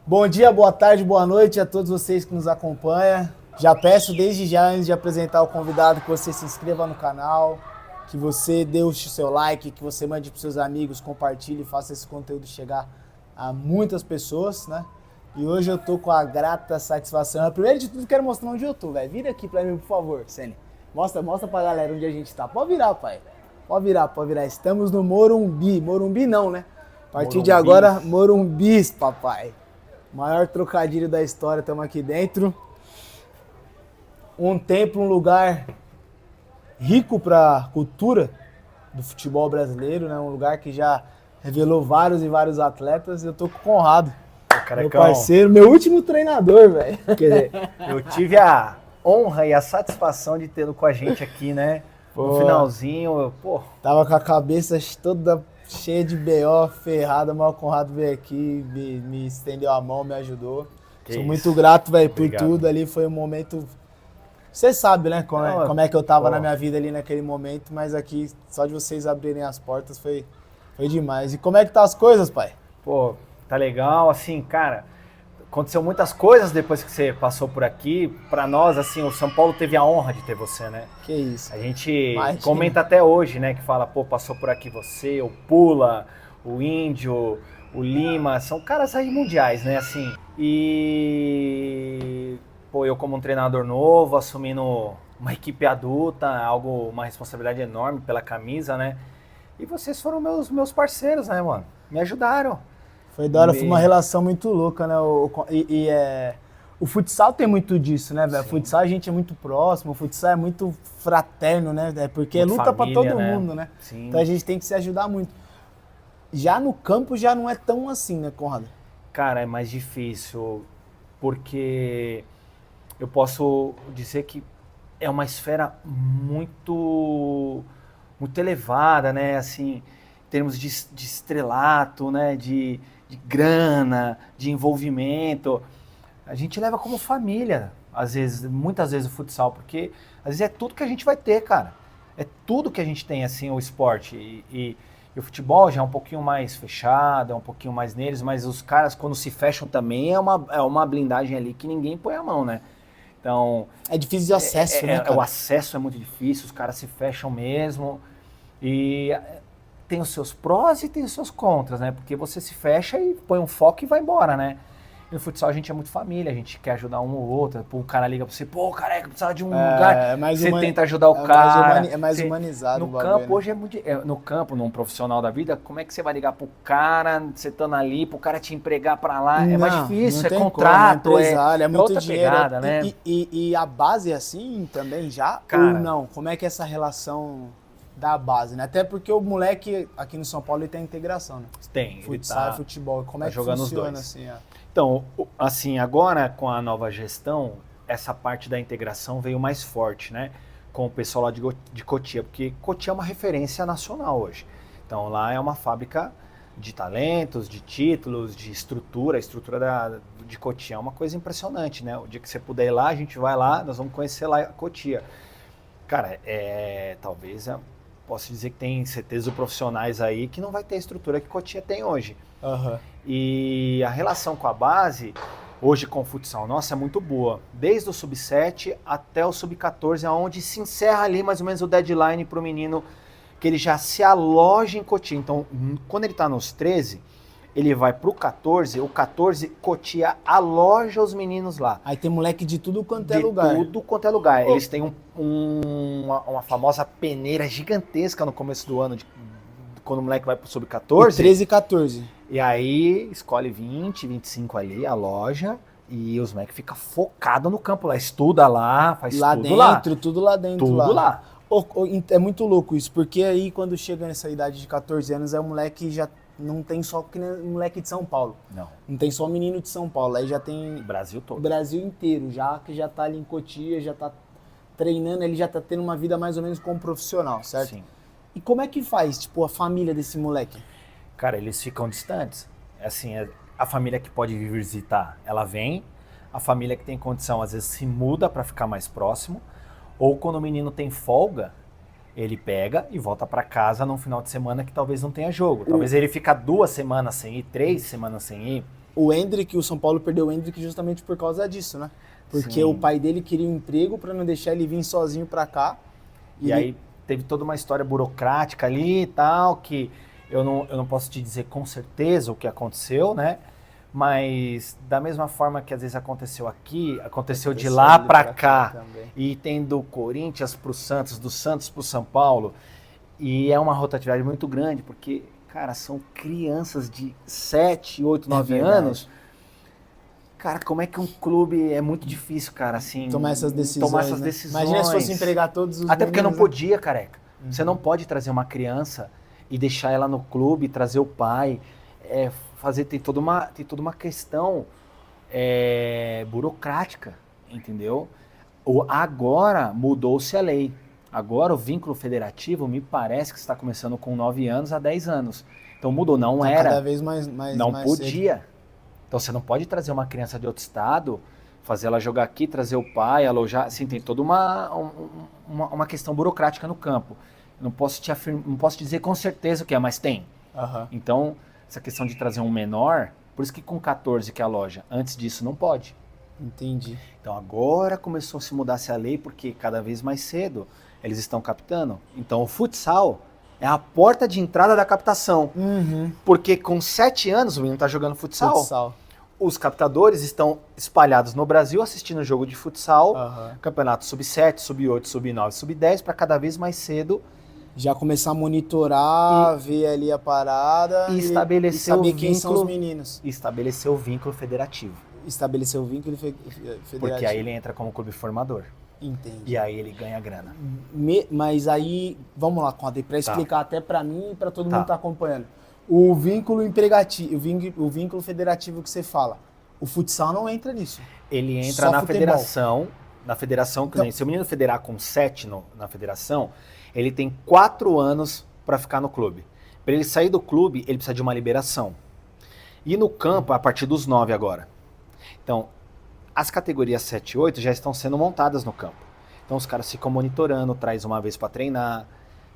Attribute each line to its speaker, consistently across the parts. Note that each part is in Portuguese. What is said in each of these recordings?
Speaker 1: Bom dia, boa tarde, boa noite a todos vocês que nos acompanham. Já peço desde já, antes de apresentar o convidado, que você se inscreva no canal, que você dê o seu like, que você mande para seus amigos, compartilhe e faça esse conteúdo chegar a muitas pessoas, né? E hoje eu tô com a grata satisfação. Primeiro de tudo, quero mostrar onde eu tô, velho. Vira aqui pra mim, por favor, Sene. Mostra pra galera onde a gente tá. Pode virar, pai. Pode virar. Estamos no Morumbi. Morumbi não, né? A partir de agora, Morumbis, papai. Maior trocadilho da história, estamos aqui dentro. Um templo, um lugar rico para cultura do futebol brasileiro, né? Um lugar que já revelou vários e vários atletas. Eu tô com o Conrado, meu parceiro, meu último treinador, velho.
Speaker 2: Quer dizer, eu tive a honra e a satisfação de tê-lo com a gente aqui, né? No finalzinho,
Speaker 1: Tava com a cabeça toda cheia de BO, ferrada, mas o Conrado veio aqui, me estendeu a mão, me ajudou. Sou muito grato, velho, por tudo ali. Foi um momento. Você sabe, né, como é que eu tava na minha vida ali naquele momento, mas aqui, só de vocês abrirem as portas, foi demais. E como é que tá as coisas, pai?
Speaker 2: Pô, tá legal, assim, cara, aconteceu muitas coisas depois que você passou por aqui. Pra nós, assim, o São Paulo teve a honra de ter você, né?
Speaker 1: Que isso.
Speaker 2: A gente comenta até hoje, né, que fala, pô, passou por aqui você, o Pula, o Índio, o Lima, são caras aí mundiais, né, assim. E... pô, eu como um treinador novo, assumindo uma equipe adulta, uma responsabilidade enorme pela camisa, né? E vocês foram meus parceiros, né, mano? Me ajudaram.
Speaker 1: Foi da hora, foi uma relação muito louca, né? O futsal tem muito disso, né, velho? O futsal a gente é muito próximo, o futsal é muito fraterno, né? Porque muito luta família, pra todo mundo, né?
Speaker 2: Sim.
Speaker 1: Então a gente tem que se ajudar muito. Já no campo já não é tão assim, né, Conrado?
Speaker 2: Cara, é mais difícil, porque eu posso dizer que é uma esfera muito elevada, né? Assim, em termos de estrelato, né? De grana, de envolvimento. A gente leva como família, às vezes, muitas vezes o futsal, porque às vezes é tudo que a gente vai ter, cara. É tudo que a gente tem, assim, o esporte. E o futebol já é um pouquinho mais fechado, é um pouquinho mais neles, mas os caras, quando se fecham também, é uma blindagem ali que ninguém põe a mão, né? Então...
Speaker 1: é difícil de acesso, né, cara?
Speaker 2: O acesso é muito difícil, os caras se fecham mesmo. E tem os seus prós e tem os seus contras, né? Porque você se fecha e põe um foco e vai embora, né? E no futsal a gente é muito família, a gente quer ajudar um ou outro. Pô, o cara liga pra você, pô, careca, precisa de um lugar. Você tenta ajudar o cara.
Speaker 1: É mais humanizado.
Speaker 2: No campo, hoje é muito. No campo, num profissional da vida, como é que você vai ligar pro cara, você estando ali, pro cara te empregar pra lá? É mais difícil, é contrato,
Speaker 1: é muito
Speaker 2: outra
Speaker 1: dinheiro.
Speaker 2: Pegada, né?
Speaker 1: E a base é assim também já?
Speaker 2: Cara,
Speaker 1: ou não? Como é que é essa relação da base, né? Até porque o moleque aqui no São Paulo ele tem integração, né?
Speaker 2: Tem.
Speaker 1: Futsal e futebol. Como é que funciona assim?
Speaker 2: Então, assim, agora com a nova gestão, essa parte da integração veio mais forte, né? Com o pessoal lá de Cotia, porque Cotia é uma referência nacional hoje. Então lá é uma fábrica de talentos, de títulos, de estrutura. A estrutura de Cotia é uma coisa impressionante, né? O dia que você puder ir lá, a gente vai lá, nós vamos conhecer lá a Cotia. Cara, talvez posso dizer que tem certeza profissionais aí que não vai ter a estrutura que Cotia tem hoje.
Speaker 1: Uhum.
Speaker 2: E a relação com a base, hoje com o futsal, nossa, é muito boa. Desde o sub-7 até o sub-14, onde se encerra ali mais ou menos o deadline para o menino que ele já se aloja em Cotia. Então, quando ele está nos 13, ele vai pro 14, o 14 Cotia aloja os meninos lá.
Speaker 1: Aí tem moleque de tudo quanto é lugar.
Speaker 2: De tudo quanto é lugar. Eles têm uma famosa peneira gigantesca no começo do ano, quando o moleque vai pro sub-14.
Speaker 1: 13 e 14.
Speaker 2: E aí escolhe 20, 25 ali, a loja, e os moleques ficam focados no campo lá, estuda lá, faz
Speaker 1: lá
Speaker 2: tudo
Speaker 1: dentro,
Speaker 2: lá.
Speaker 1: Tudo lá dentro.
Speaker 2: Tudo lá.
Speaker 1: É muito louco isso, porque aí quando chega nessa idade de 14 anos, é o moleque já não tem só que nem moleque de São Paulo. Não tem só menino de São Paulo, aí já tem
Speaker 2: Brasil todo.
Speaker 1: Brasil inteiro, já que já tá ali em Cotia, já tá treinando, ele já tá tendo uma vida mais ou menos como profissional, certo?
Speaker 2: Sim.
Speaker 1: E como é que faz, tipo, a família desse moleque?
Speaker 2: Cara, eles ficam distantes. Assim, a família que pode vir visitar, ela vem. A família que tem condição, às vezes, se muda para ficar mais próximo. Ou quando o menino tem folga, ele pega e volta para casa num final de semana que talvez não tenha jogo. Talvez ele fica 2 semanas sem ir, 3 semanas sem ir.
Speaker 1: o Endrick, o São Paulo perdeu o Endrick justamente por causa disso, né? Porque
Speaker 2: Sim.
Speaker 1: o pai dele queria um emprego para não deixar ele vir sozinho para cá.
Speaker 2: E aí teve toda uma história burocrática ali e tal, que eu não posso te dizer com certeza o que aconteceu, né? Mas da mesma forma que às vezes aconteceu aqui, aconteceu de lá para cá.
Speaker 1: também.
Speaker 2: E tem do Corinthians pro Santos, do Santos pro São Paulo. E é uma rotatividade muito grande, porque, cara, são crianças de 7, 8, 9 anos. Cara, como é que um clube é muito difícil, cara, assim...
Speaker 1: Tomar essas decisões. Né?
Speaker 2: Decisões.
Speaker 1: Imagina se fosse empregar todos os
Speaker 2: Até porque não
Speaker 1: meninos,
Speaker 2: podia, careca. Você não pode trazer uma criança e deixar ela no clube, trazer o pai, tem toda uma questão burocrática, entendeu? Agora mudou-se a lei. Agora o vínculo federativo me parece que está começando com 9 anos a 10 anos. Então mudou, não
Speaker 1: tá
Speaker 2: era.
Speaker 1: Cada vez mais
Speaker 2: não
Speaker 1: mais
Speaker 2: podia.
Speaker 1: Cedo.
Speaker 2: Então você não pode trazer uma criança de outro estado, fazer ela jogar aqui, trazer o pai, alojar. Assim, tem toda uma questão burocrática no campo. Não posso dizer com certeza o que é, mas tem.
Speaker 1: Uhum.
Speaker 2: Então, essa questão de trazer um menor, por isso que com 14 que é a loja, antes disso não pode.
Speaker 1: Entendi.
Speaker 2: Então agora começou a se mudar-se a lei, porque cada vez mais cedo eles estão captando. Então o futsal é a porta de entrada da captação. Porque com 7 anos o menino está jogando futsal. Os captadores estão espalhados no Brasil assistindo jogo de futsal, campeonato sub-7, sub-8, sub-9, sub-10, para cada vez mais cedo
Speaker 1: já começar a monitorar, ver ali a parada
Speaker 2: e estabelecer
Speaker 1: saber
Speaker 2: o vínculo,
Speaker 1: quem são os meninos.
Speaker 2: E estabelecer o vínculo federativo.
Speaker 1: Estabelecer o vínculo federativo.
Speaker 2: Porque aí ele entra como clube formador.
Speaker 1: Entendi.
Speaker 2: E aí ele ganha grana.
Speaker 1: Mas aí, vamos lá, Conde, para explicar até para mim e para todo mundo que tá acompanhando. O vínculo empregativo, o vínculo federativo que você fala, o futsal não entra nisso.
Speaker 2: Ele entra na federação. Na federação, então, se o menino federar com 7 na federação, ele tem 4 anos para ficar no clube. Para ele sair do clube, ele precisa de uma liberação. E no campo, a partir dos 9 agora. Então, as categorias 7 e 8 já estão sendo montadas no campo. Então os caras ficam monitorando, traz uma vez para treinar,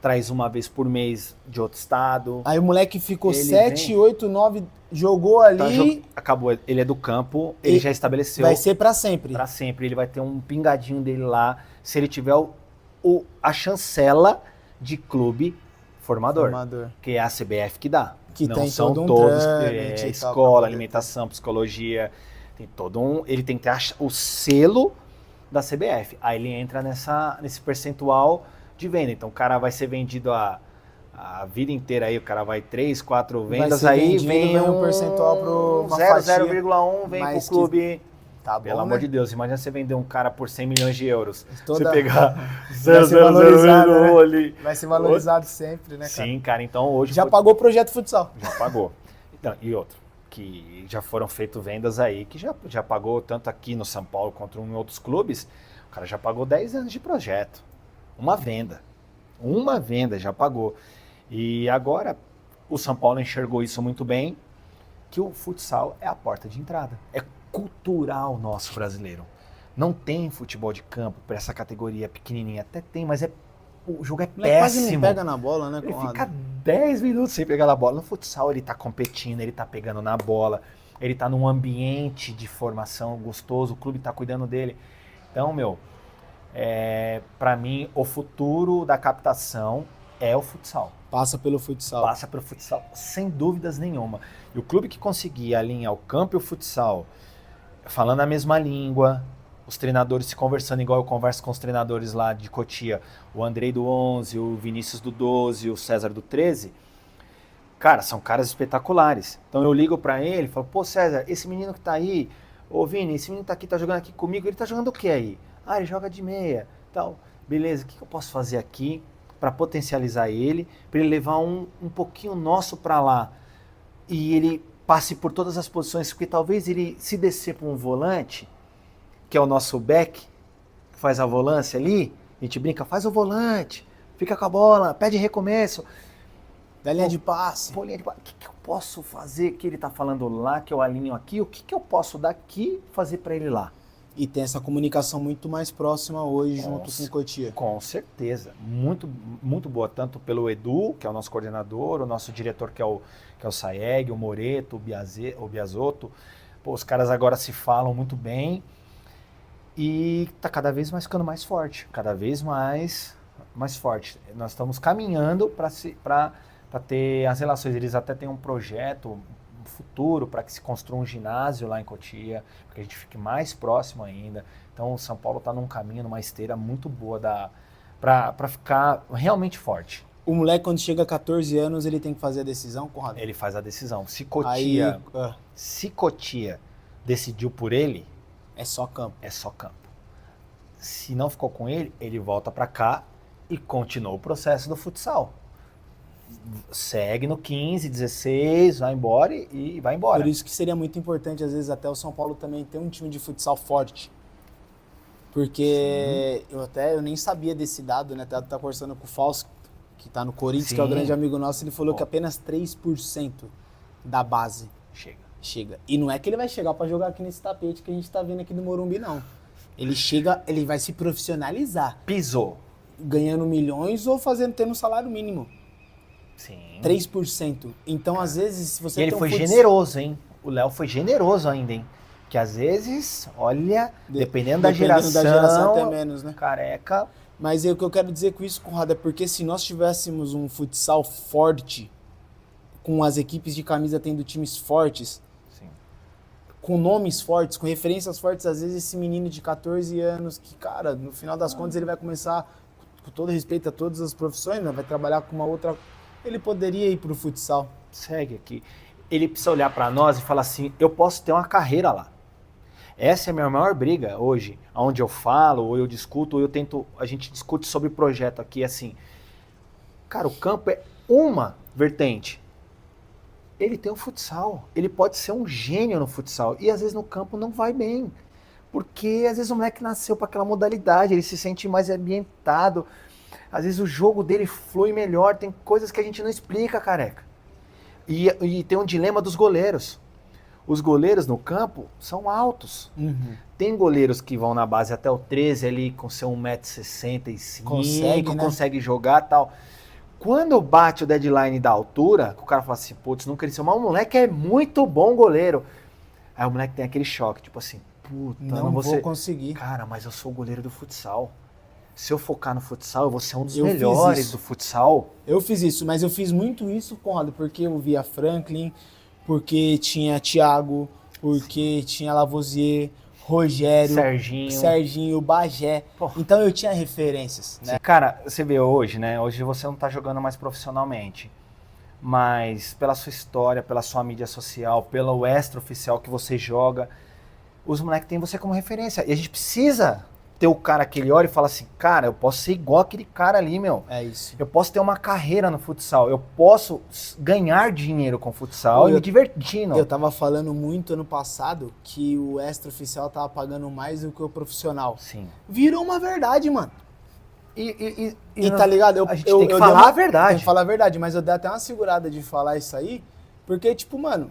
Speaker 2: traz uma vez por mês de outro estado.
Speaker 1: Aí o moleque ficou 7, 8, 9, jogou ali...
Speaker 2: Acabou, ele é do campo, ele já estabeleceu...
Speaker 1: Vai ser para sempre.
Speaker 2: Para sempre, ele vai ter um pingadinho dele lá, se ele tiver a chancela de clube formador. Que é a CBF que dá.
Speaker 1: Que
Speaker 2: não
Speaker 1: tem
Speaker 2: são
Speaker 1: todo um
Speaker 2: todos,
Speaker 1: trâmite,
Speaker 2: escola, alimentação, psicologia, tem todo ele tem que ter o selo da CBF. Aí ele entra nesse percentual de venda. Então o cara vai ser vendido a vida inteira aí, o cara vai 3, 4 vendas, aí vem um
Speaker 1: percentual pro
Speaker 2: 0,1 vem pro clube.
Speaker 1: Tá bom,
Speaker 2: pelo amor de Deus, imagina você vender um cara por 100 milhões de euros.
Speaker 1: Você
Speaker 2: pegar
Speaker 1: ali. Vai ser valorizado sempre, né, cara?
Speaker 2: Sim, cara, então hoje...
Speaker 1: Já pagou o projeto futsal.
Speaker 2: Já pagou. Então, e outro, que já foram feitas vendas aí, que já pagou tanto aqui no São Paulo quanto em outros clubes, o cara já pagou 10 anos de projeto. Uma venda já pagou. E agora, o São Paulo enxergou isso muito bem, que o futsal é a porta de entrada. É cultural nosso brasileiro. Não tem futebol de campo para essa categoria pequenininha. Até tem, mas o jogo é péssimo.
Speaker 1: Quase nem pega na bola, né,
Speaker 2: Conrado? Ele fica 10 minutos sem pegar na bola. No futsal ele tá competindo, ele tá pegando na bola, ele tá num ambiente de formação gostoso, o clube tá cuidando dele. Então, para mim, o futuro da captação é o futsal.
Speaker 1: Passa pelo futsal.
Speaker 2: Passa pelo futsal, sem dúvidas nenhuma. E o clube que conseguir alinhar o campo e o futsal, falando a mesma língua, os treinadores se conversando igual eu converso com os treinadores lá de Cotia, o Andrei do 11, o Vinícius do 12, o César do 13, cara, são caras espetaculares. Então eu ligo pra ele e falo, pô César, esse menino que tá aí, ô Vini, esse menino tá aqui, tá jogando aqui comigo, ele tá jogando o que aí? Ah, ele joga de meia, tal. Beleza, o que eu posso fazer aqui para potencializar ele, para ele levar um pouquinho nosso para lá e ele passe por todas as posições, porque talvez ele se descer para um volante, que é o nosso back, que faz a volância ali, a gente brinca, faz o volante, fica com a bola, pede recomeço.
Speaker 1: Da linha de passe.
Speaker 2: O que eu posso fazer que ele tá falando lá, que eu alinho aqui, o que eu posso daqui fazer para ele lá?
Speaker 1: E tem essa comunicação muito mais próxima hoje junto com o Cotia.
Speaker 2: Com certeza. Muito, muito boa, tanto pelo Edu, que é o nosso coordenador, o nosso diretor, que é o Saeg, o Moreto, o Biasotto. Pô, os caras agora se falam muito bem e tá cada vez mais ficando mais forte. Cada vez mais forte. Nós estamos caminhando para ter as relações. Eles até têm um projeto futuro para que se construa um ginásio lá em Cotia, para que a gente fique mais próximo ainda. Então o São Paulo está num caminho, numa esteira muito boa para ficar realmente forte.
Speaker 1: O moleque, quando chega a 14 anos, ele tem que fazer a decisão, Conrado?
Speaker 2: Ele faz a decisão. Se Cotia decidiu por ele,
Speaker 1: é só campo.
Speaker 2: É só campo. Se não ficou com ele, ele volta para cá e continua o processo do futsal. Segue no 15, 16, vai embora e vai embora.
Speaker 1: Por isso que seria muito importante, às vezes, até o São Paulo também ter um time de futsal forte. Porque eu nem sabia desse dado, né? Tá conversando com o Fausto, que tá no Corinthians, que é o grande amigo nosso, ele falou que apenas 3% da base chega. E não é que ele vai chegar para jogar aqui nesse tapete que a gente tá vendo aqui do Morumbi, não. Ele chega, ele vai se profissionalizar.
Speaker 2: Pisou.
Speaker 1: Ganhando milhões ou tendo um salário mínimo.
Speaker 2: Sim.
Speaker 1: 3%. Então, às vezes, se você...
Speaker 2: E ele foi generoso, hein? O Léo foi generoso ainda, hein? Que às vezes, olha, dependendo da geração
Speaker 1: até menos, né?
Speaker 2: Careca.
Speaker 1: Mas o que eu quero dizer com isso, Conrado, é porque se nós tivéssemos um futsal forte, com as equipes de camisa tendo times fortes,
Speaker 2: sim,
Speaker 1: com nomes fortes, com referências fortes, às vezes esse menino de 14 anos, que, cara, no final das contas ele vai começar, com todo respeito a todas as profissões, né? Vai trabalhar com uma outra... Ele poderia ir pro futsal.
Speaker 2: Segue aqui. Ele precisa olhar para nós e falar assim, eu posso ter uma carreira lá. Essa é a minha maior briga hoje, onde eu falo, ou eu discuto, ou a gente discute sobre projeto aqui, assim. Cara, o campo é uma vertente. Ele tem o futsal, ele pode ser um gênio no futsal, e às vezes no campo não vai bem. Porque às vezes o moleque nasceu para aquela modalidade, ele se sente mais ambientado, às vezes o jogo dele flui melhor, tem coisas que a gente não explica, careca. E tem um dilema dos goleiros. Os goleiros no campo são altos.
Speaker 1: Uhum.
Speaker 2: Tem goleiros que vão na base até o 13 ali com seu 1,65m, consegue jogar e tal. Quando bate o deadline da altura, o cara fala assim, putz, não cresceu, mas o moleque é muito bom goleiro. Aí o moleque tem aquele choque, tipo assim, puta,
Speaker 1: não vou conseguir.
Speaker 2: Cara, mas eu sou o goleiro do futsal. Se eu focar no futsal, eu vou ser um dos melhores do futsal.
Speaker 1: Eu fiz isso, mas eu fiz muito isso, Conrado, porque eu via Franklin, porque tinha Thiago, porque tinha Lavoisier, Rogério, Serginho, Bagé. Porra. Então eu tinha referências, né?
Speaker 2: Cara, você vê hoje, né? Hoje você não tá jogando mais profissionalmente. Mas pela sua história, pela sua mídia social, pelo extra-oficial que você joga, os moleques têm você como referência. E a gente precisa ter o cara que ele olha e fala assim, cara, eu posso ser igual aquele cara ali, meu.
Speaker 1: É isso.
Speaker 2: Eu posso ter uma carreira no futsal, eu posso ganhar dinheiro com futsal e me divertindo.
Speaker 1: Eu tava falando muito ano passado que o extra-oficial tava pagando mais do que o profissional.
Speaker 2: Sim.
Speaker 1: Virou uma verdade, mano.
Speaker 2: E
Speaker 1: tá ligado?
Speaker 2: A gente tem que falar a verdade.
Speaker 1: Tem que falar a verdade, mas eu dei até uma segurada de falar isso aí, porque, tipo, mano,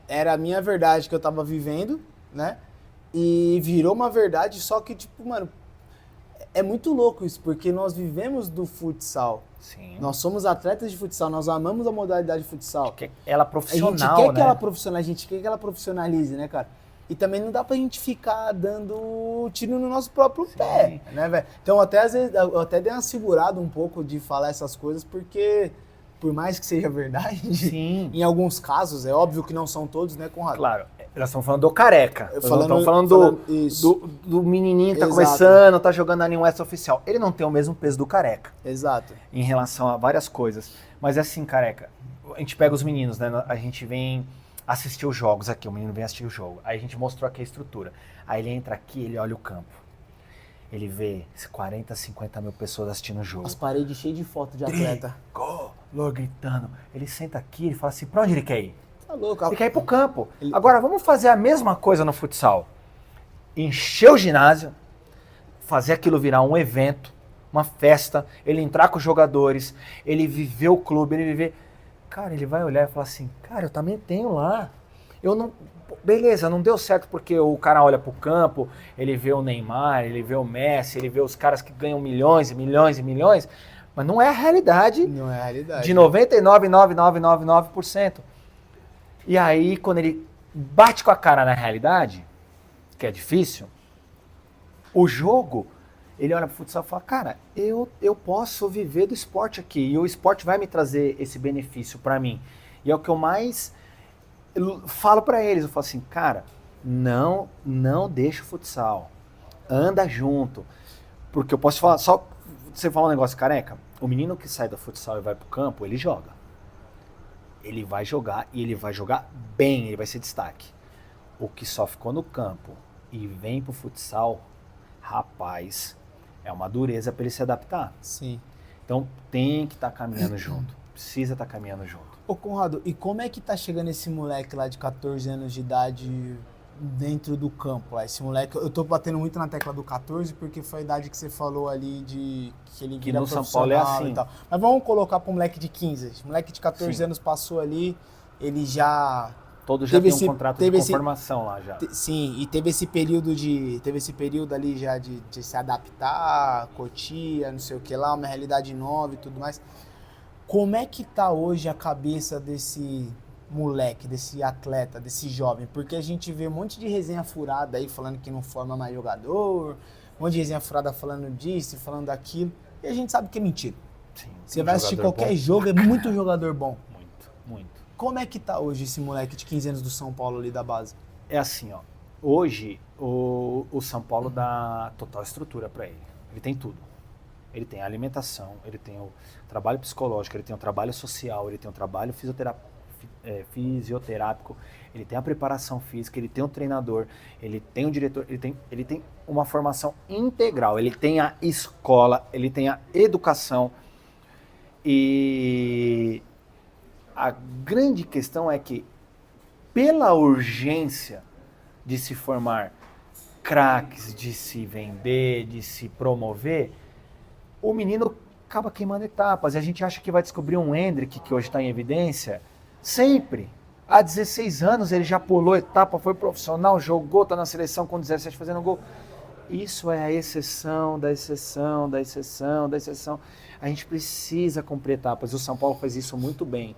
Speaker 1: era a minha verdade que eu tava vivendo, né? E virou uma verdade, só que, tipo, mano, é muito louco isso, porque nós vivemos do futsal.
Speaker 2: Sim.
Speaker 1: Nós somos atletas de futsal, nós amamos a modalidade de futsal.
Speaker 2: A gente quer ela profissional,
Speaker 1: a gente quer que ela profissionalize, a gente quer que ela profissionalize, né, cara? E também não dá pra gente ficar dando tiro no nosso próprio pé, né, velho? Então, até às vezes, eu até dei uma segurada um pouco de falar essas coisas, porque, por mais que seja verdade,
Speaker 2: sim,
Speaker 1: em alguns casos, é óbvio que não são todos, né, Conrado?
Speaker 2: Claro. Nós estamos falando do careca. Nós estamos falando do menininho que tá começando, tá jogando ali um extra oficial. Ele não tem o mesmo peso do careca.
Speaker 1: Exato.
Speaker 2: Em relação a várias coisas. Mas assim, careca, a gente pega os meninos, né? A gente vem assistir os jogos aqui, o menino vem assistir o jogo. Aí a gente mostrou aqui a estrutura. Aí ele entra aqui, ele olha o campo. Ele vê 40, 50 mil pessoas assistindo o jogo.
Speaker 1: As paredes cheias de foto de atleta.
Speaker 2: Gol, gritando. Ele senta aqui, ele fala assim, pra onde ele quer ir?
Speaker 1: Tá louco.
Speaker 2: Ele quer ir pro campo. Agora, vamos fazer a mesma coisa no futsal. Encher o ginásio, fazer aquilo virar um evento, uma festa, ele entrar com os jogadores, ele viver o clube, ele viver... Cara, ele vai olhar e falar assim, cara, eu também tenho lá. Eu não... beleza, não deu certo porque o cara olha pro campo, ele vê o Neymar, ele vê o Messi, ele vê os caras que ganham milhões e milhões e milhões, mas não é a realidade
Speaker 1: Não é a realidade.
Speaker 2: de 99,9999%. E aí, quando ele bate com a cara na realidade, que é difícil, o jogo, ele olha pro futsal e fala, cara, eu posso viver do esporte aqui, e o esporte vai me trazer esse benefício pra mim. E é o que eu mais falo pra eles, eu falo assim, cara, não deixa o futsal, anda junto. Porque eu posso falar, só você falar um negócio, careca, o menino que sai do futsal e vai pro campo, ele joga. Ele vai jogar e ele vai jogar bem, ele vai ser destaque. O que só ficou no campo e vem pro futsal, rapaz, é uma dureza para ele se adaptar.
Speaker 1: Sim.
Speaker 2: Então tem que estar caminhando junto, precisa estar caminhando junto.
Speaker 1: Ô Conrado, e como é que tá chegando esse moleque lá de 14 anos de idade dentro do campo lá? Esse moleque, eu tô batendo muito na tecla do 14 porque foi a idade que você falou ali de que ele vira
Speaker 2: no São Paulo é
Speaker 1: profissional
Speaker 2: assim.
Speaker 1: e tal. Mas vamos colocar pro moleque de 15. Esse moleque de 14
Speaker 2: Sim.
Speaker 1: anos passou ali, ele já
Speaker 2: Todos já têm um contrato de conformação lá já.
Speaker 1: Sim, e teve esse período ali já de se adaptar, Cotia, não sei o que lá, uma realidade nova e tudo mais. Como é que tá hoje a cabeça desse moleque, desse atleta, desse jovem? Porque a gente vê um monte de resenha furada aí falando que não forma mais jogador, um monte de resenha furada falando disso, falando daquilo, e a gente sabe que é mentira.
Speaker 2: Sim,
Speaker 1: Você vai assistir qualquer
Speaker 2: bom.
Speaker 1: jogo, é muito jogador bom.
Speaker 2: Muito.
Speaker 1: Como é que tá hoje esse moleque de 15 anos do São Paulo ali da base?
Speaker 2: É assim, ó. Hoje o São Paulo dá total estrutura para ele. Ele tem tudo. Ele tem a alimentação, ele tem o trabalho psicológico, ele tem o trabalho social, ele tem o trabalho fisioterápico, ele tem a preparação física, ele tem o treinador, ele tem o diretor, ele tem uma formação integral, ele tem a escola, ele tem a educação. E a grande questão é que, pela urgência de se formar craques, de se vender, de se promover, o menino acaba queimando etapas. E a gente acha que vai descobrir um Hendrick, que hoje está em evidência, sempre. Há 16 anos ele já pulou etapa, foi profissional, jogou, está na seleção com 17 fazendo gol. Isso é a exceção da exceção da exceção da exceção. A gente precisa cumprir etapas. O São Paulo faz isso muito bem.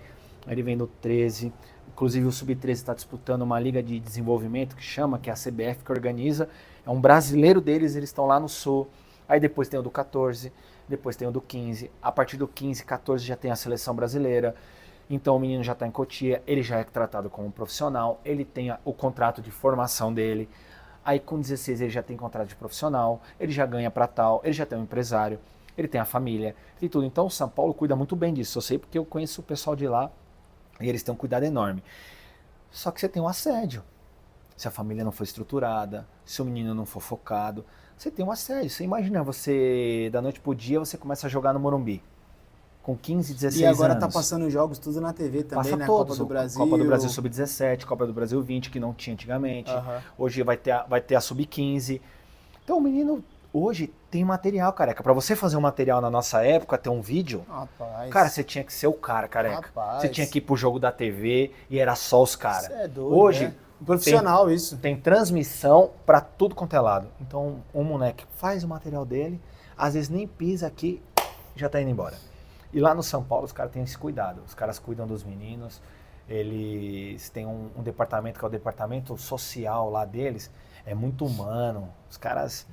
Speaker 2: Ele vem do 13, inclusive o Sub-13 está disputando uma liga de desenvolvimento que chama, que é a CBF que organiza. É um brasileiro deles, eles estão lá no Sul. Aí depois tem o do 14, depois tem o do 15. A partir do 15, 14 já tem a seleção brasileira. Então o menino já está em Cotia, ele já é tratado como um profissional, ele tem o contrato de formação dele. Aí com 16 ele já tem contrato de profissional, ele já ganha para tal, ele já tem um empresário, ele tem a família, tem tudo. Então o São Paulo cuida muito bem disso. Eu sei porque eu conheço o pessoal de lá e eles têm um cuidado enorme. Só que você tem um assédio. Se a família não for estruturada, se o menino não for focado, você tem um assédio. Você imagina, você da noite pro dia você começa a jogar no Morumbi. Com 15, 16 anos.
Speaker 1: E agora tá passando jogos tudo na TV também,
Speaker 2: passa
Speaker 1: né?
Speaker 2: todos,
Speaker 1: Copa do Brasil.
Speaker 2: Copa do Brasil Sub-17, Copa do Brasil 20, que não tinha antigamente. Hoje vai ter a Sub-15. Então o menino hoje tem material, careca. Pra você fazer um material na nossa época, ter um vídeo,
Speaker 1: Rapaz.
Speaker 2: cara, você tinha que ser o cara, careca.
Speaker 1: Rapaz.
Speaker 2: Você tinha que ir pro jogo da TV e era só os caras.
Speaker 1: Isso é doido,
Speaker 2: Hoje,
Speaker 1: né? Profissional isso.
Speaker 2: Tem transmissão pra tudo quanto é lado. Então, um moleque faz o material dele, às vezes nem pisa aqui, já tá indo embora. E lá no São Paulo os caras têm esse cuidado. Os caras cuidam dos meninos, eles têm um departamento que é o departamento social lá deles, é muito humano. Os caras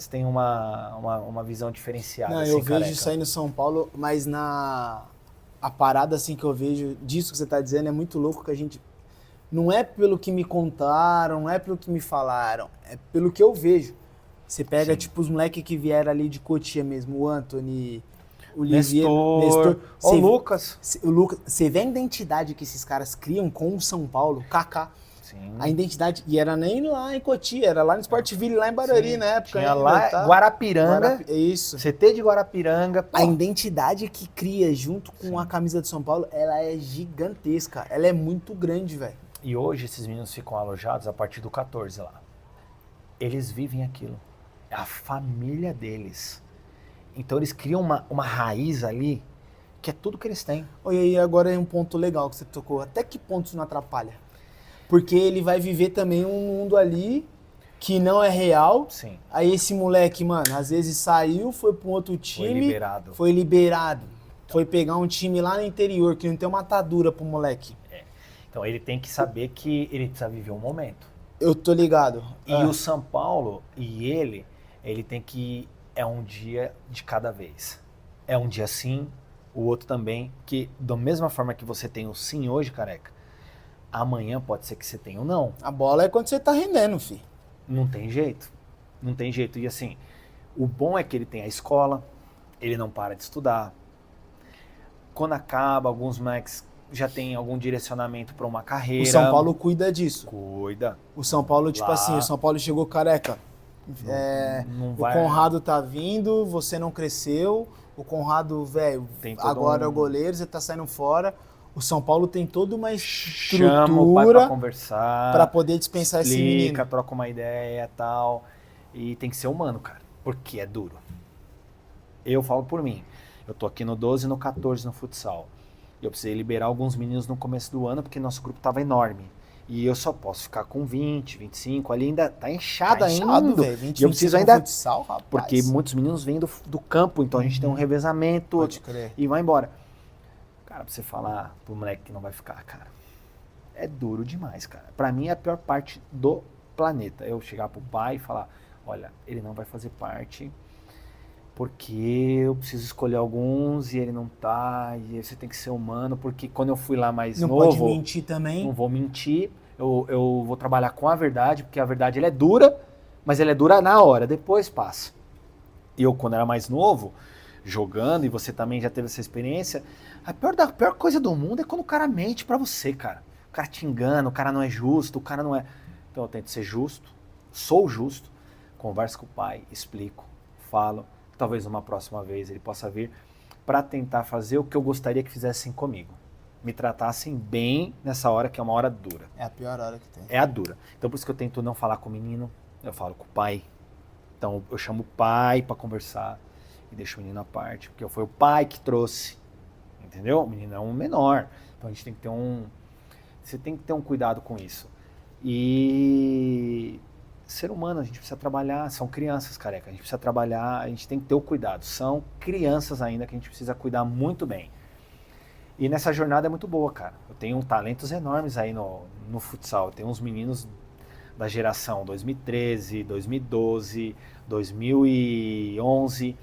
Speaker 2: têm uma visão diferenciada.
Speaker 1: Não,
Speaker 2: assim,
Speaker 1: eu vejo
Speaker 2: careca.
Speaker 1: isso aí no São Paulo, mas a parada assim que eu vejo disso que você tá dizendo é muito louco, que a gente não é pelo que me contaram, não é pelo que me falaram, é pelo que eu vejo. Você pega, tipo, os moleques que vieram ali de Cotia mesmo, o Anthony, o
Speaker 2: Nestor, o Lucas.
Speaker 1: O Lucas. Você vê a identidade que esses caras criam com o São Paulo, Kaká.
Speaker 2: Sim.
Speaker 1: A identidade, e era nem lá em Cotia, era lá no Sportville, lá em Barueri,
Speaker 2: Sim.
Speaker 1: na época.
Speaker 2: Tinha
Speaker 1: ainda,
Speaker 2: lá
Speaker 1: tá?
Speaker 2: Guarapiranga,
Speaker 1: Isso.
Speaker 2: CT de Guarapiranga. Pô.
Speaker 1: A identidade que cria junto com a camisa de São Paulo, ela é gigantesca. Ela é muito grande, velho.
Speaker 2: E hoje esses meninos ficam alojados a partir do 14 lá. Eles vivem aquilo. É a família deles. Então eles criam uma raiz ali que é tudo que eles têm.
Speaker 1: E aí agora é um ponto legal que você tocou. Até que ponto isso não atrapalha? Porque ele vai viver também um mundo ali que não é real.
Speaker 2: Sim.
Speaker 1: Aí esse moleque, mano, às vezes saiu, foi pra um outro time. Foi liberado. Foi pegar um time lá no interior, que não tem uma atadura pro moleque.
Speaker 2: Então ele tem que saber que ele precisa viver um momento.
Speaker 1: Eu tô ligado.
Speaker 2: E o São Paulo, e ele tem que... É um dia de cada vez. É um dia sim, o outro também. Que da mesma forma que você tem o sim hoje, careca, amanhã pode ser que você tenha o não.
Speaker 1: A bola é quando você tá rendendo, filho.
Speaker 2: Não tem jeito. Não tem jeito. E assim, o bom é que ele tem a escola, ele não para de estudar. Quando acaba, alguns moleques já tem algum direcionamento para uma carreira.
Speaker 1: O São Paulo cuida disso.
Speaker 2: Cuida.
Speaker 1: O São Paulo, tipo
Speaker 2: Lá.
Speaker 1: assim, o São Paulo chegou careca.
Speaker 2: Não
Speaker 1: o
Speaker 2: vai...
Speaker 1: Conrado tá vindo, você não cresceu. O Conrado, velho, agora é o goleiro, você tá saindo fora. O São Paulo tem toda uma
Speaker 2: Chama o pai
Speaker 1: estrutura
Speaker 2: pra conversar,
Speaker 1: pra poder dispensar esse menino.
Speaker 2: troca uma ideia e tal. E tem que ser humano, cara, porque é duro. Eu falo por mim. Eu tô aqui no 12 e no 14 no futsal. Eu precisei liberar alguns meninos no começo do ano porque nosso grupo tava enorme. E eu só posso ficar com 20, 25, ali ainda tá inchado ainda.
Speaker 1: Véio, 20,
Speaker 2: e eu preciso ainda,
Speaker 1: futsal, rapaz.
Speaker 2: porque muitos meninos vêm do campo, então a gente tem um revezamento.
Speaker 1: Pode crer.
Speaker 2: E vai embora. Cara, pra você falar pro moleque que não vai ficar, cara, é duro demais, cara. Pra mim é a pior parte do planeta. Eu chegar pro pai e falar, olha, ele não vai fazer parte porque eu preciso escolher alguns e ele não tá, e você tem que ser humano, porque quando eu fui lá mais novo...
Speaker 1: Não pode mentir também.
Speaker 2: Não vou mentir, eu vou trabalhar com a verdade, porque a verdade ela é dura, mas ela é dura na hora, depois passa. E eu, quando era mais novo, jogando, e você também já teve essa experiência, a pior coisa do mundo é quando o cara mente pra você, cara. O cara te engana, o cara não é justo, o cara não é... Então eu tento ser justo, sou justo, converso com o pai, explico, falo, talvez uma próxima vez ele possa vir para tentar fazer o que eu gostaria que fizessem comigo. Me tratassem bem nessa hora, que é uma hora dura.
Speaker 1: É a pior hora que tem.
Speaker 2: É a dura. Então por isso que eu tento não falar com o menino, eu falo com o pai. Então eu chamo o pai para conversar e deixo o menino à parte, porque foi o pai que trouxe, entendeu? O menino é um menor, então a gente tem que ter você tem que ter um cuidado com isso. E ser humano, a gente precisa trabalhar, são crianças, careca, a gente precisa trabalhar, a gente tem que ter o cuidado, são crianças ainda que a gente precisa cuidar muito bem. E nessa jornada é muito boa, cara. Eu tenho talentos enormes aí no futsal, eu tenho uns meninos da geração 2013, 2012, 2011,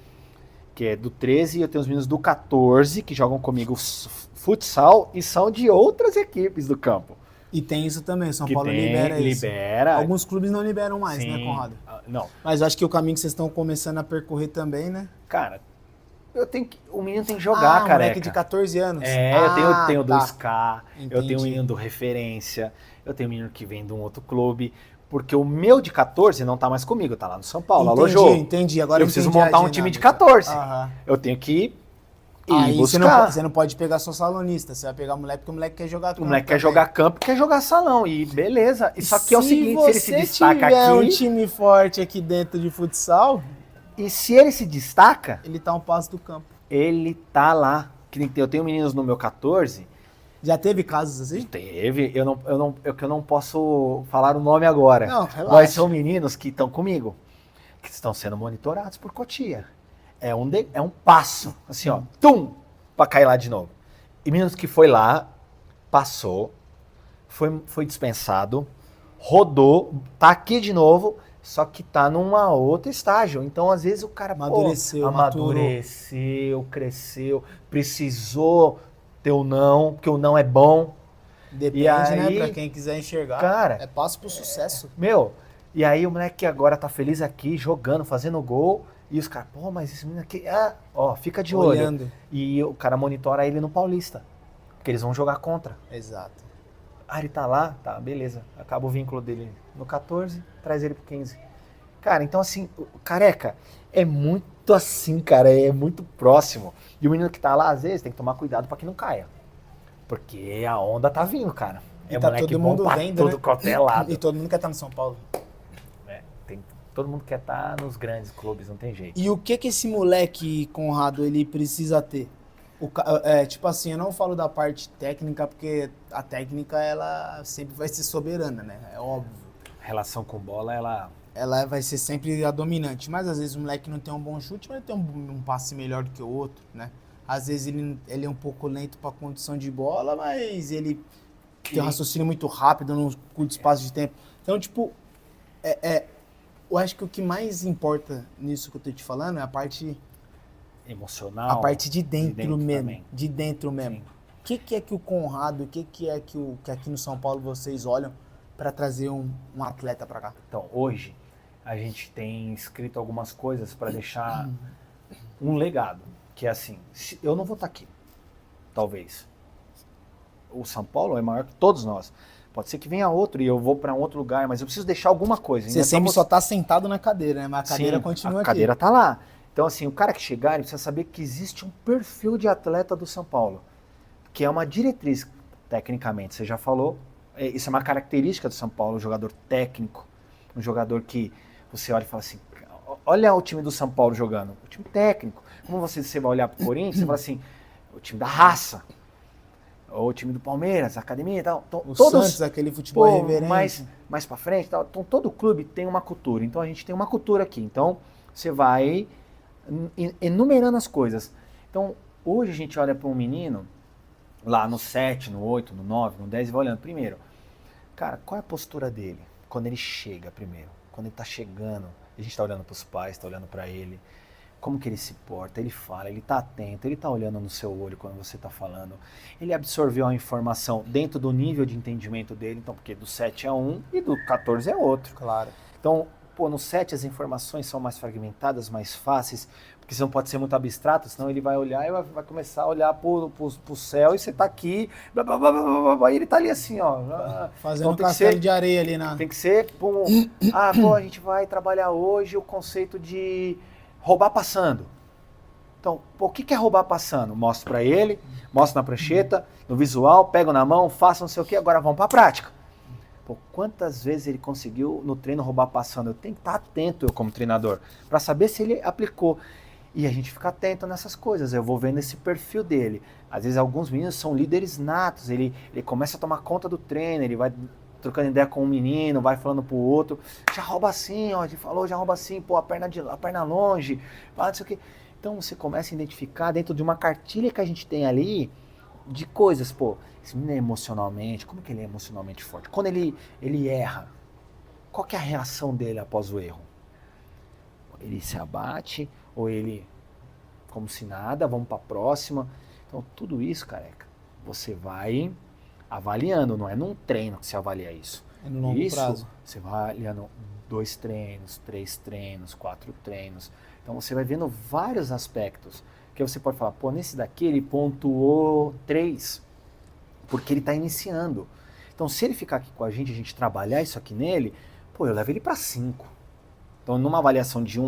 Speaker 2: que é do 13, e eu tenho os meninos do 14 que jogam comigo futsal e são de outras equipes do campo.
Speaker 1: E tem isso também, o São
Speaker 2: Que
Speaker 1: Paulo
Speaker 2: tem,
Speaker 1: libera isso.
Speaker 2: libera.
Speaker 1: Alguns clubes não liberam mais,
Speaker 2: Sim.
Speaker 1: né, Conrado?
Speaker 2: Não.
Speaker 1: Mas eu acho que o caminho que vocês estão começando a percorrer também, né?
Speaker 2: Cara, o menino tem que jogar, careca.
Speaker 1: Moleque de 14 anos.
Speaker 2: Eu tenho do
Speaker 1: tá.
Speaker 2: SCA,
Speaker 1: Entendi.
Speaker 2: eu tenho o menino do Referência, eu tenho o menino que vem de um outro clube, porque o meu de 14 não tá mais comigo, tá lá no São Paulo, alojou.
Speaker 1: Entendi. Agora
Speaker 2: eu preciso montar um time de 14. Eu tenho que ir buscar.
Speaker 1: Você não pode pegar só salonista, você vai pegar o moleque porque o moleque quer jogar campo.
Speaker 2: O moleque quer jogar campo, quer jogar salão, e beleza. E só que é o seguinte, se ele se destaca
Speaker 1: tiver
Speaker 2: aqui...
Speaker 1: um time forte aqui dentro de futsal...
Speaker 2: E se ele se destaca...
Speaker 1: Ele tá um passo do campo.
Speaker 2: Ele tá lá. Eu tenho meninos no meu 14...
Speaker 1: Já teve casos assim?
Speaker 2: Teve, eu não posso falar o nome agora.
Speaker 1: Não, relaxa.
Speaker 2: Mas são meninos que estão comigo, que estão sendo monitorados por Cotia. É um passo, assim, ó, tum, pra cair lá de novo. E meninos que foi lá, passou, foi dispensado, rodou, tá aqui de novo, só que tá numa outra estágio. Então, às vezes, o cara amadureceu, cresceu, precisou ter o não, porque o não é bom.
Speaker 1: Depende,
Speaker 2: e aí,
Speaker 1: né? Pra quem quiser enxergar.
Speaker 2: Cara,
Speaker 1: é passo pro sucesso.
Speaker 2: E aí o moleque agora tá feliz aqui, jogando, fazendo gol. E os caras, pô, mas esse menino aqui, fica de
Speaker 1: olhando.
Speaker 2: Olho. E o cara monitora ele no Paulista, porque eles vão jogar contra.
Speaker 1: Exato.
Speaker 2: Ele tá lá, tá, beleza. Acaba o vínculo dele no 14, traz ele pro 15. Cara, então assim, careca, é muito assim, cara, é muito próximo. E o menino que tá lá, às vezes, tem que tomar cuidado pra que não caia. Porque a onda tá vindo, cara.
Speaker 1: E tá moleque todo mundo vendo,
Speaker 2: todo
Speaker 1: né?
Speaker 2: quanto é lado.
Speaker 1: E todo mundo quer estar no São Paulo.
Speaker 2: Todo mundo quer estar nos grandes clubes, não tem jeito.
Speaker 1: E o que esse moleque, Conrado, ele precisa ter? Tipo assim, eu não falo da parte técnica, porque a técnica, ela sempre vai ser soberana, né? É óbvio.
Speaker 2: A relação com bola, ela...
Speaker 1: Ela vai ser sempre a dominante. Mas às vezes o moleque não tem um bom chute, mas ele tem um passe melhor do que o outro, né? Às vezes ele é um pouco lento para condição de bola, mas ele tem um raciocínio muito rápido num curto espaço de tempo. Então, tipo, eu acho que o que mais importa nisso que eu tô te falando é a parte
Speaker 2: emocional.
Speaker 1: A parte de dentro mesmo.
Speaker 2: Também.
Speaker 1: De dentro mesmo.
Speaker 2: Sim.
Speaker 1: O que é que o Conrado, o que é que aqui no São Paulo vocês olham para trazer um atleta para cá?
Speaker 2: Então, hoje, a gente tem escrito algumas coisas para deixar um legado. Que é assim, eu não vou estar aqui, talvez. O São Paulo é maior que todos nós. Pode ser que venha outro e eu vou para um outro lugar, mas eu preciso deixar alguma coisa.
Speaker 1: Você sempre só tá sentado na cadeira, né? Mas a cadeira continua aqui.
Speaker 2: A cadeira tá lá. Então, assim, o cara que chegar, ele precisa saber que existe um perfil de atleta do São Paulo, que é uma diretriz, tecnicamente, você já falou. Isso é uma característica do São Paulo, um jogador técnico, um jogador que você olha e fala assim, olha o time do São Paulo jogando, o time técnico. Como você vai olhar pro Corinthians, você fala assim, o time da raça, ou o time do Palmeiras, a academia e tal. Então,
Speaker 1: o
Speaker 2: todos,
Speaker 1: Santos, aquele futebol reverente.
Speaker 2: Mais pra frente e tal. Então, todo clube tem uma cultura. Então, a gente tem uma cultura aqui. Então, você vai enumerando as coisas. Então, hoje a gente olha para um menino, lá no 7, no 8, no 9, no 10, e vai olhando. Primeiro, cara, qual é a postura dele quando ele chega primeiro? Quando ele tá chegando, a gente tá olhando pros pais, tá olhando para ele, como que ele se porta, ele fala, ele tá atento, ele tá olhando no seu olho quando você tá falando, ele absorveu a informação dentro do nível de entendimento dele, então, porque do 7 é um e do 14 é outro.
Speaker 1: Claro.
Speaker 2: Então, no 7 as informações são mais fragmentadas, mais fáceis, porque você não pode ser muito abstrato, senão ele vai olhar e vai começar a olhar pro céu e você tá aqui, blá, blá, blá, blá, blá, blá, e ele tá ali assim, ó.
Speaker 1: Fazendo então, um castelo de areia ali na...
Speaker 2: Tem que ser, a gente vai trabalhar hoje o conceito de roubar passando. Então, o que é roubar passando? Mostro pra ele, mostro na prancheta, no visual, pego na mão, faço não sei o que, agora vamos pra prática. Quantas vezes ele conseguiu no treino roubar passando? Eu tenho que estar atento, eu como treinador, para saber se ele aplicou. E a gente fica atento nessas coisas, eu vou vendo esse perfil dele. Às vezes alguns meninos são líderes natos, ele começa a tomar conta do treino, ele vai trocando ideia com um menino, vai falando pro outro, já rouba assim, ó, ele falou, já rouba assim, pô, a perna longe, não sei o quê. Então você começa a identificar dentro de uma cartilha que a gente tem ali, de coisas, pô, esse menino é emocionalmente, como que ele é emocionalmente forte? Quando ele erra, qual que é a reação dele após o erro? Ele se abate, ou ele, como se nada, vamos pra próxima. Então tudo isso, careca, você vai avaliando, não é num treino que você avalia isso.
Speaker 1: É no longo prazo.
Speaker 2: Você vai avaliando 2 treinos, 3 treinos, 4 treinos. Então você vai vendo vários aspectos. Que você pode falar, pô, nesse daqui ele pontuou 3, porque ele está iniciando. Então, se ele ficar aqui com a gente trabalhar isso aqui nele, pô, eu levo ele para 5. Então, numa avaliação de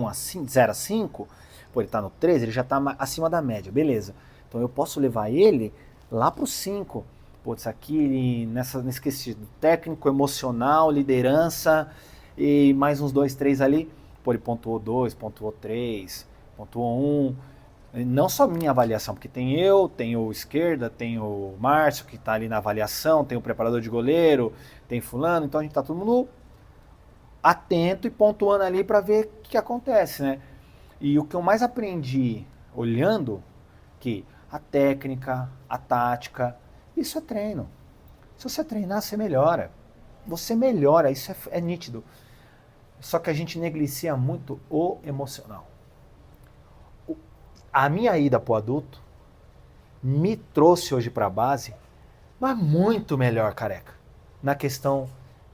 Speaker 2: 0 a 5, pô, ele está no 3, ele já está acima da média, beleza. Então, eu posso levar ele lá para o 5. Pô, isso aqui, nesse quesito técnico, emocional, liderança, e mais uns 2, 3 ali, pô, ele pontuou 2, pontuou 3, pontuou 1. Não só minha avaliação, porque tem eu, tem o esquerda, tem o Márcio que está ali na avaliação, tem o preparador de goleiro, tem fulano, então a gente está todo mundo atento e pontuando ali para ver o que acontece, né? E o que eu mais aprendi olhando, que a técnica, a tática, isso é treino. Se você treinar, você melhora. Você melhora, isso é nítido. Só que a gente negligencia muito o emocional. A minha ida para o adulto me trouxe hoje para a base, mas muito melhor, careca, na questão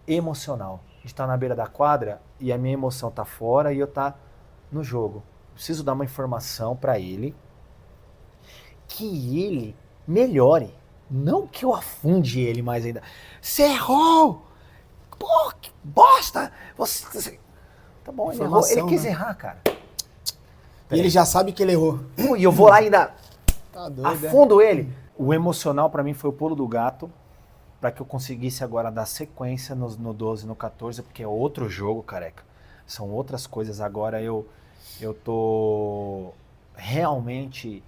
Speaker 2: emocional. A gente está na beira da quadra e a minha emoção está fora e eu tá no jogo. Preciso dar uma informação para ele que ele melhore, não que eu afunde ele mais ainda. Você errou! Pô, que bosta! Você... Tá bom, ele errou. Ele quis errar, cara.
Speaker 1: E ele já sabe que ele errou.
Speaker 2: E eu vou lá e ainda
Speaker 1: tá doido,
Speaker 2: afundo ele. O emocional para mim foi o pulo do gato, para que eu conseguisse agora dar sequência no 12 e no 14, porque é outro jogo, careca. São outras coisas. Agora eu tô realmente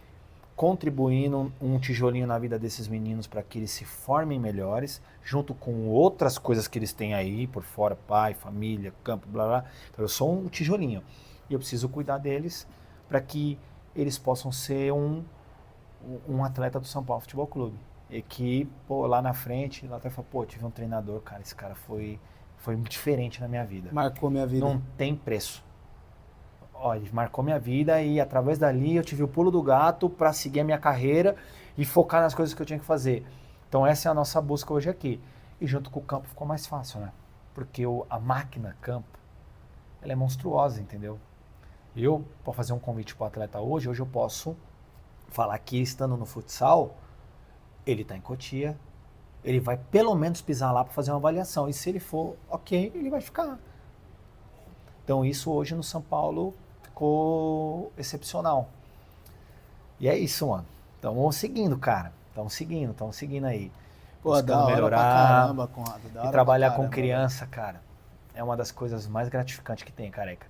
Speaker 2: contribuindo um tijolinho na vida desses meninos para que eles se formem melhores, junto com outras coisas que eles têm aí por fora, pai, família, campo, blá blá. Então eu sou um tijolinho e eu preciso cuidar deles para que eles possam ser um atleta do São Paulo Futebol Clube. E que, pô, lá na frente, lá até fala, pô, tive um treinador, cara, esse cara foi muito diferente na minha vida.
Speaker 1: Marcou minha vida.
Speaker 2: Não tem preço. Ó, ele marcou minha vida e através dali eu tive o pulo do gato para seguir a minha carreira e focar nas coisas que eu tinha que fazer. Então essa é a nossa busca hoje aqui. E junto com o campo ficou mais fácil, né? Porque a máquina campo, ela é monstruosa, entendeu? Eu, para fazer um convite para o atleta hoje eu posso falar que estando no futsal, ele está em Cotia, ele vai pelo menos pisar lá para fazer uma avaliação. E se ele for ok, ele vai ficar. Então isso hoje no São Paulo ficou excepcional. E é isso, mano. Estamos seguindo, cara. Estamos seguindo aí.
Speaker 1: Pô,
Speaker 2: Buscando
Speaker 1: da hora
Speaker 2: melhorar.
Speaker 1: pra caramba, Conrado. Da hora
Speaker 2: E trabalhar
Speaker 1: pra caramba,
Speaker 2: com criança, cara, é uma das coisas mais gratificantes que tem, careca.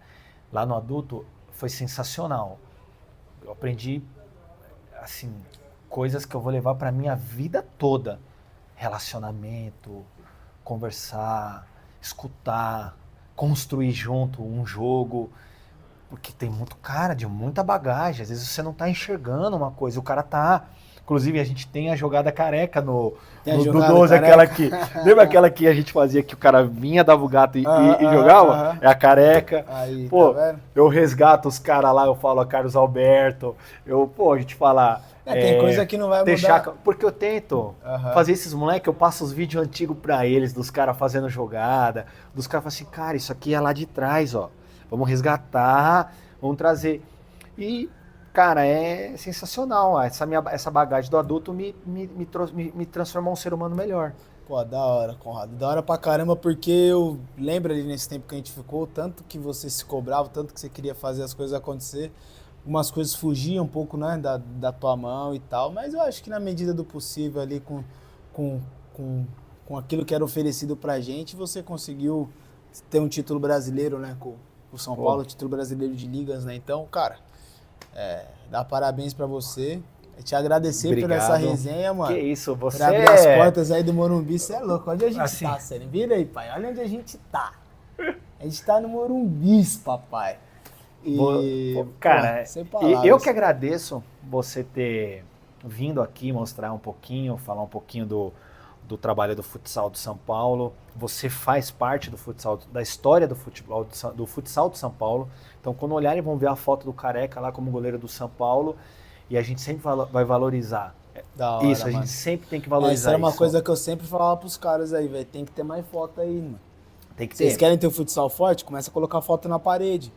Speaker 2: Lá no adulto foi sensacional. Eu aprendi, assim, coisas que eu vou levar pra minha vida toda. Relacionamento, conversar, escutar, construir junto um jogo. Porque tem muito cara de muita bagagem. Às vezes você não tá enxergando uma coisa, o cara tá. Inclusive a gente tem a jogada careca no 12, aquela que. Lembra aquela que a gente fazia que o cara vinha, dava o gato e jogava? É a careca.
Speaker 1: Aí,
Speaker 2: pô,
Speaker 1: tá vendo?
Speaker 2: eu resgato os caras lá, eu falo a Carlos Alberto. A gente fala.
Speaker 1: Tem coisa que não vai mudar.
Speaker 2: Porque eu tento fazer esses moleques, eu passo os vídeos antigos pra eles, dos caras fazendo jogada, dos caras falam assim, cara, isso aqui é lá de trás, ó. Vamos resgatar, vamos trazer. E, cara, é sensacional. Essa bagagem do adulto me transformou um ser humano melhor.
Speaker 1: Pô, da hora, Conrado. Da hora pra caramba, porque eu lembro ali nesse tempo que a gente ficou, tanto que você se cobrava, tanto que você queria fazer as coisas acontecer. Algumas coisas fugiam um pouco, né, da tua mão e tal, mas eu acho que na medida do possível ali com aquilo que era oferecido pra gente, você conseguiu ter um título brasileiro, né, com o São Paulo, título brasileiro de ligas, né? Então, cara, dá parabéns pra você. Te agradecer por essa resenha, mano.
Speaker 2: Que isso, você
Speaker 1: por abrir as portas aí do Morumbi, você é louco. Onde a gente
Speaker 2: assim,
Speaker 1: tá, sério? Vira aí, pai. Olha onde a gente tá. A gente tá no Morumbi, papai.
Speaker 2: Cara,
Speaker 1: sem palavras.
Speaker 2: Eu que agradeço você ter vindo aqui mostrar um pouquinho, falar um pouquinho do trabalho do futsal do São Paulo. Você faz parte do futsal, da história do futsal do São Paulo. Então, quando olharem, vão ver a foto do Careca lá como goleiro do São Paulo. E a gente sempre vai valorizar.
Speaker 1: Da hora,
Speaker 2: isso, a
Speaker 1: mano.
Speaker 2: gente sempre tem que valorizar isso.
Speaker 1: Essa era uma coisa que eu sempre falava pros caras aí, velho. Tem que ter mais foto aí, mano.
Speaker 2: Tem que ter.
Speaker 1: Vocês querem ter o futsal forte? Começa a colocar foto na parede.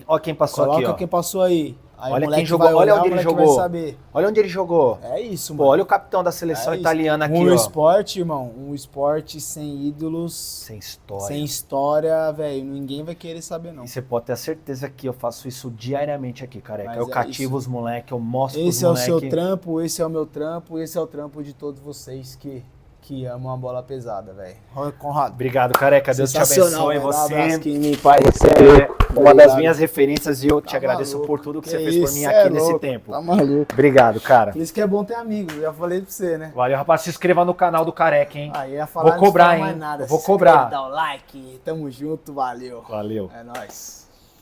Speaker 2: Ó quem passou
Speaker 1: Coloca
Speaker 2: aqui, ó.
Speaker 1: quem passou aí. Aí
Speaker 2: olha
Speaker 1: o
Speaker 2: quem jogou,
Speaker 1: vai olhar,
Speaker 2: olha onde ele jogou.
Speaker 1: vai saber.
Speaker 2: Olha onde ele jogou.
Speaker 1: É isso,
Speaker 2: Pô,
Speaker 1: mano.
Speaker 2: olha o capitão da seleção italiana aqui, ó.
Speaker 1: Esporte, irmão. Um esporte sem ídolos.
Speaker 2: Sem história.
Speaker 1: Sem história, velho. Ninguém vai querer saber, não.
Speaker 2: E você pode ter certeza que eu faço isso diariamente aqui, careca.
Speaker 1: Mas
Speaker 2: eu cativo os moleques, eu mostro
Speaker 1: esse
Speaker 2: pros moleques.
Speaker 1: Esse é o seu trampo, esse é o meu trampo, esse é o trampo de todos vocês que amam a bola pesada, velho. Conrado.
Speaker 2: Obrigado, careca. Deus te abençoe. Você,
Speaker 1: um
Speaker 2: pai, você é uma das minhas referências e eu te agradeço por tudo que você fez por mim aqui nesse tempo.
Speaker 1: Tá maluco.
Speaker 2: Obrigado, cara.
Speaker 1: Por isso que é bom ter amigo, eu já falei pra você, né?
Speaker 2: Valeu, rapaz. Se inscreva no canal do Careca, hein?
Speaker 1: Aí ia falar,
Speaker 2: vou cobrar, hein?
Speaker 1: Mais nada.
Speaker 2: Vou cobrar.
Speaker 1: Dá o like, tamo junto, valeu.
Speaker 2: Valeu.
Speaker 1: É nóis.